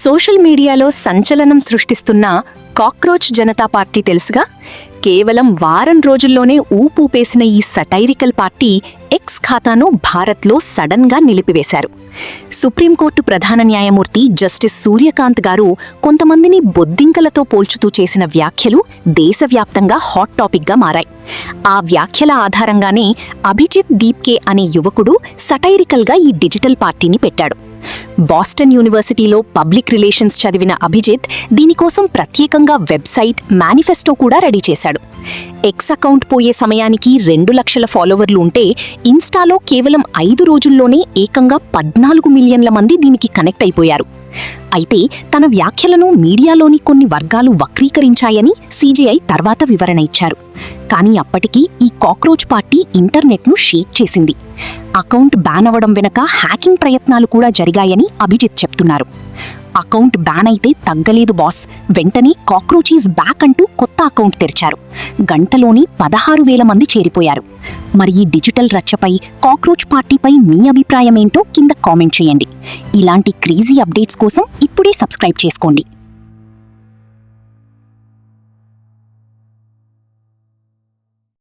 Social మీడియాలో సంచలనం సృష్టిస్తున్న cockroach Janata party తెలుసుగా. కేవలం వారం రోజుల్లోనే ఊపేసిన ఈ సటైరికల్ పార్టీ ఎక్స్ ఖాతాను భారత్లో సడన్గా నిలిపివేశారు. సుప్రీంకోర్టు ప్రధాన న్యాయమూర్తి జస్టిస్ సూర్యకాంత్ గారు కొంతమందిని బొద్దింకలతో పోల్చుతూ చేసిన వ్యాఖ్యలు దేశవ్యాప్తంగా హాట్ టాపిక్గా మారాయి. ఆ వ్యాఖ్యల ఆధారంగానే అభిజిత్ దీప్కే అనే యువకుడు సటైరికల్గా ఈ డిజిటల్ పార్టీని పెట్టాడు. బాస్టన్ యూనివర్సిటీలో పబ్లిక్ రిలేషన్స్ చదివిన అభిజిత్ దీనికోసం ప్రత్యేకంగా వెబ్సైట్, మేనిఫెస్టో కూడా రెడీ చేశాడు. ఎక్స్ అకౌంట్ పోయే సమయానికి 2 లక్షల ఫాలోవర్లు ఉంటే ఇన్స్టాలో కేవలం 5 రోజుల్లోనే ఏకంగా 14 మిలియన్ల మంది దీనికి కనెక్ట్ అయిపోయారు. అయితే తన వ్యాఖ్యలను మీడియాలోని కొన్ని వర్గాలు వక్రీకరించాయని సీజీఐ తర్వాత వివరణ ఇచ్చారు. కానీ అప్పటికీ ఈ కాక్రోచ్ పార్టీ ఇంటర్నెట్ను షేక్ చేసింది. అకౌంట్ బ్యాన్ అవ్వడం వెనక హ్యాకింగ్ ప్రయత్నాలు కూడా జరిగాయని అభిజిత్ చెప్తున్నారు. అకౌంట్ బ్యాన్ అయితే తగ్గలేదు బాస్, వెంటనే కాక్రోచ్ ఈజ్ బ్యాక్ అంటూ కొత్త అకౌంట్ తెరిచారు. గంటలోని 16,000 మంది చేరిపోయారు. మరి ఈ డిజిటల్ రచ్చపై, కాక్రోచ్ పార్టీపై మీ అభిప్రాయమేంటో కింద కామెంట్ చేయండి. ఇలాంటి క్రేజీ అప్డేట్స్ కోసం ఇప్పుడే సబ్స్క్రైబ్ చేసుకోండి.